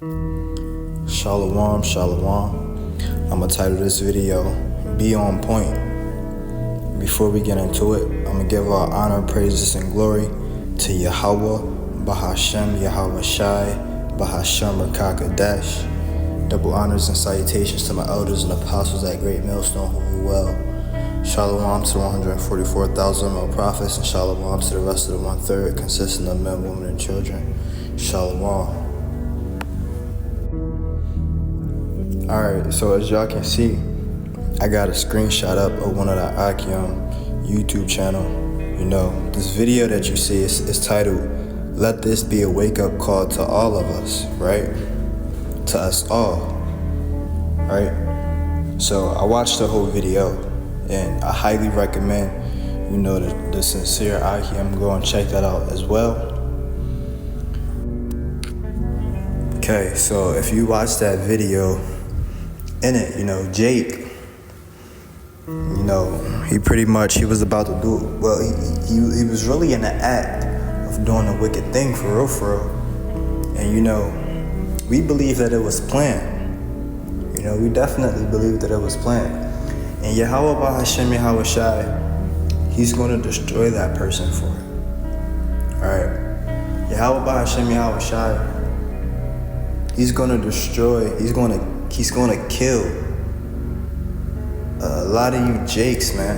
Shalom, shalom. I'm gonna title this video, Be On Point. Before we get into it, I'm gonna give all honor, praises, and glory to Yahweh, Bahashem, Yahweh Shai, Bahashem, Rakakadesh. Double honors and salutations to my elders and apostles at Great Millstone who rule well. Shalom to 144,000 male prophets, and shalom to the rest of the 1/3, consisting of men, women, and children. Shalom. Alright, so as y'all can see, I got a screenshot up of one of the Akim YouTube channel. You know, this video that you see is titled, Let This Be a Wake-Up Call to All of Us, right? To us all, right? So I watched the whole video, and I highly recommend, you know, the sincere Akim go and check that out as well. Okay, so if you watch that video, in it, you know, Jake, you know, he was about to do, well, he was really in the act of doing a wicked thing for real. And, you know, we believe that it was planned. You know, we definitely believe that it was planned. And Yahweh Bahashem Yahweh Shai, he's going to destroy that person for it. Alright? Yahweh Bahashem Yahweh Shai, he's going to destroy, he's going to kill a lot of you Jakes, man.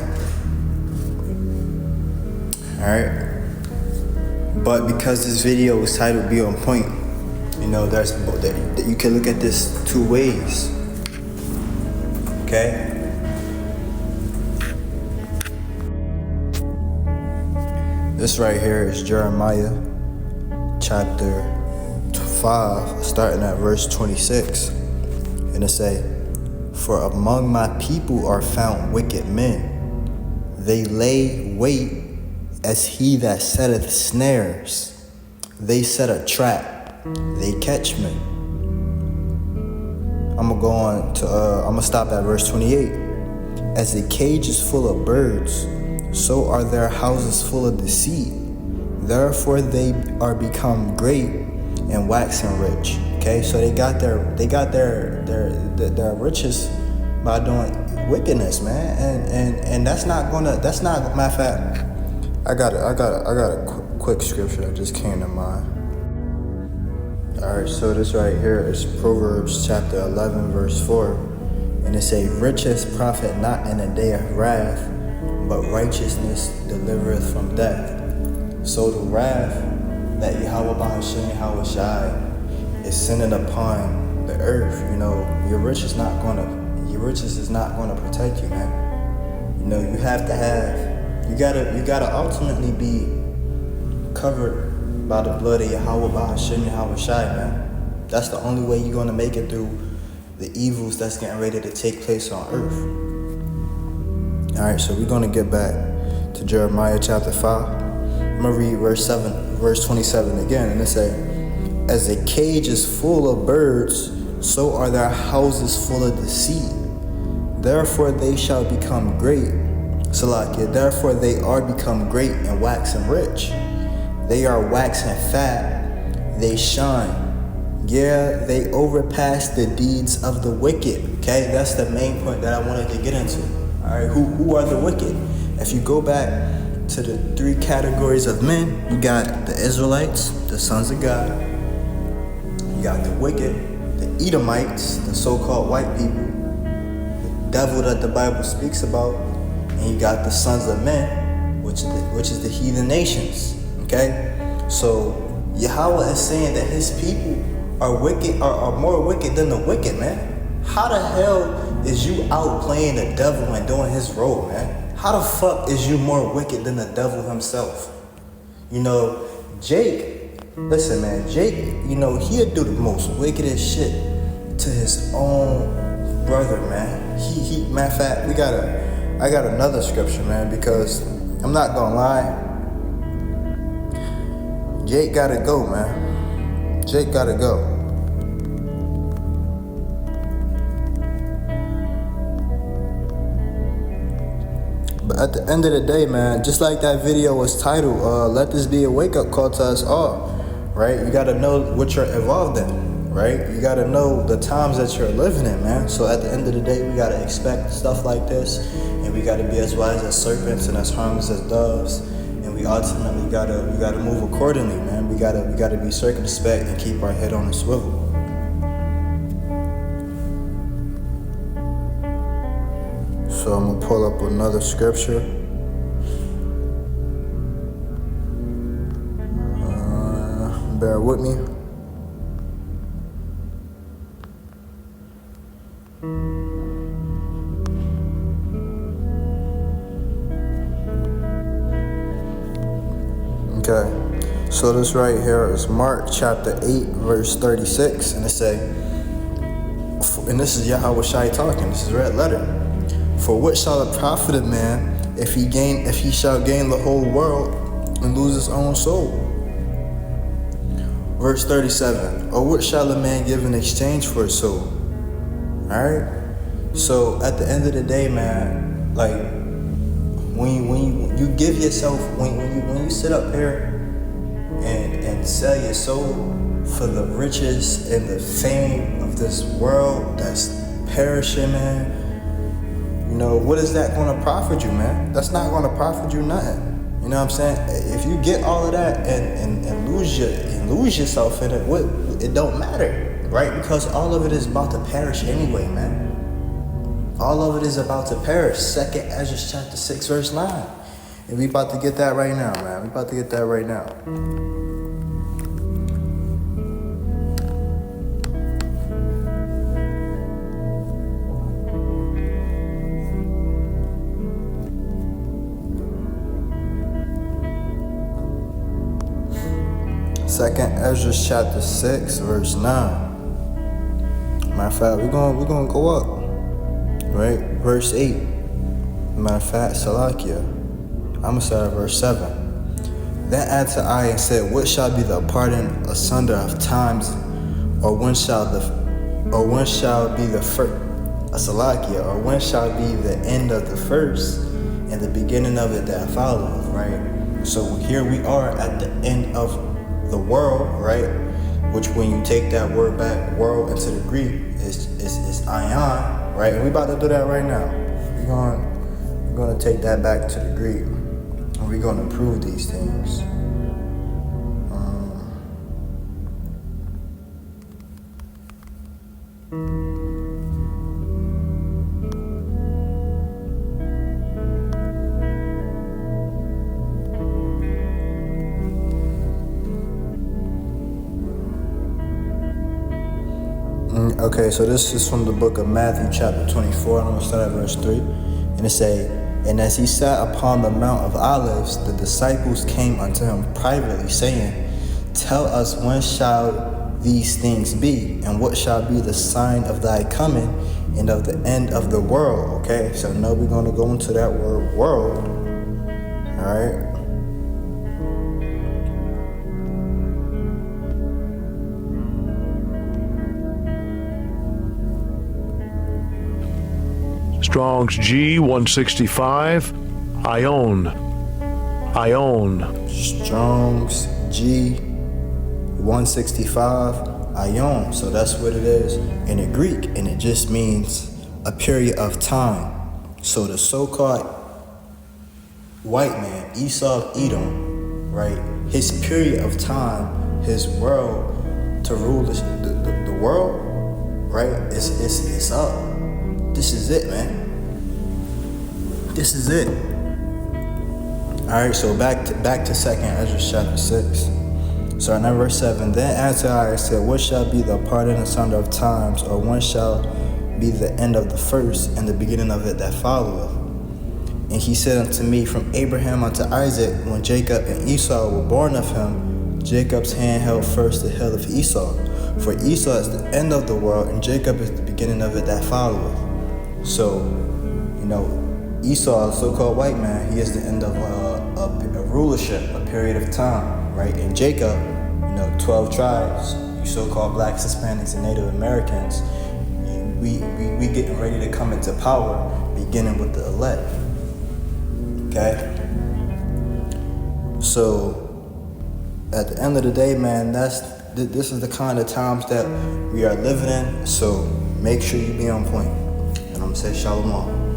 Alright? But because this video was titled Be On Point, you know, you can look at this two ways. Okay? This right here is Jeremiah chapter 5, starting at verse 26. And it say, For among my people are found wicked men. They lay wait as he that setteth snares. They set a trap. They catch men. I'm gonna stop at verse 28. As a cage is full of birds, so are their houses full of deceit. Therefore they are become great and waxing rich. Okay, so they got their riches by doing wickedness, man, and matter of fact, I got a quick scripture that just came to mind. All right, so this right here is Proverbs chapter 11 verse 4, and it say, Riches profit not in a day of wrath, but righteousness delivereth from death. So the wrath that Yahweh Bahashem Yahweh Shai is sending upon the earth, you know, your riches is not gonna protect you, man. You know, you gotta ultimately be covered by the blood of Yahweh Bahashem Yahweh Shai, man. That's the only way you're gonna make it through the evils that's getting ready to take place on earth. Alright, so we're gonna get back to Jeremiah chapter 5. I'm gonna read verse 27 again, and it say, As a cage is full of birds, so are their houses full of deceit. Therefore they shall become great. Salakia, therefore they are become great and waxing rich. They are waxing fat, they shine. Yeah, they overpass the deeds of the wicked. Okay, that's the main point that I wanted to get into. Alright, who are the wicked? If you go back to the three categories of men, you got the Israelites, the sons of God. You got the wicked, the Edomites, the so-called white people, the devil that the Bible speaks about, and you got the sons of men, which is the heathen nations. Okay, so Yahweh is saying that his people are wicked, are more wicked than the wicked, man. How the hell is you out playing the devil and doing his role, man? How the fuck is you more wicked than the devil himself? You know, Jake, listen, man, Jake, you know, he'll do the most wickedest shit to his own brother, man. Matter of fact, I got another scripture, man, because I'm not gonna lie, Jake gotta go, man. Jake gotta go. But at the end of the day, man, just like that video was titled, Let This Be a Wake-Up Call to Us All, right? You gotta know what you're involved in, right? You gotta know the times that you're living in, man. So at the end of the day, we gotta expect stuff like this, and we gotta be as wise as serpents and as harmless as doves. And we ultimately gotta move accordingly, man. We gotta be circumspect and keep our head on the swivel. So I'm gonna pull up another scripture. Bear with me. Okay, so this right here is Mark chapter 8, verse 36, and it say, and this is Yahweh Shai talking, this is red letter. For what shall it profit a man if he shall gain the whole world and lose his own soul? Verse 37, or what shall a man give in exchange for his soul? Alright? So at the end of the day, man, like when you give yourself, when you sit up here and sell your soul for the riches and the fame of this world that's perishing, man, you know, what is that gonna profit you, man? That's not gonna profit you nothing. You know what I'm saying? If you get all of that and lose yourself in it, it don't matter, right? Because all of it is about to perish anyway, man. All of it is about to perish. 2nd Ezra chapter 6, verse 9. And we about to get that right now, man. We about to get that right now. Second Ezra chapter 6, verse 9. Matter of fact, we're gonna go up. Right? Verse 8. Matter of fact, Salakia. I'm gonna start at verse 7. Then answered I and said, what shall be the parting asunder of times, or when shall be the first Salakia, or when shall be the end of the first and the beginning of it that followeth, right? So here we are at the end of the world, right? Which when you take that word back, world, into the Greek, is ion, right? And we about to do that right now. We're gonna take that back to the Greek, and we're gonna prove these things. Okay, so this is from the book of Matthew chapter 24, and I'm going to start at verse 3. And it say, and as he sat upon the Mount of Olives, the disciples came unto him privately, saying, tell us when shall these things be, and what shall be the sign of thy coming and of the end of the world? Okay, so now we're going to go into that word world. All right. Strong's G 165, Ion. Strong's G 165, Ion. So that's what it is in the Greek, and it just means a period of time. So the so-called white man, Esau of Edom, right? His period of time, his world to rule the world, right? It's up. This is it, man. This is it. All right, so back to 2nd Ezra chapter 6. So now verse 7. Then answered I and said, what shall be the parting asunder of times, or when shall be the end of the first and the beginning of it that followeth? And he said unto me, from Abraham unto Isaac, when Jacob and Esau were born of him, Jacob's hand held first the hill of Esau. For Esau is the end of the world, and Jacob is the beginning of it that followeth. So, you know, Esau, the so-called white man, he is the end of a rulership, a period of time, right? And Jacob, you know, 12 tribes, you so-called blacks, Hispanics, and Native Americans, we getting ready to come into power, beginning with the elect, okay? So, at the end of the day, man, that's this is the kind of times that we are living in. So make sure you be on point. And I'm gonna say shalom.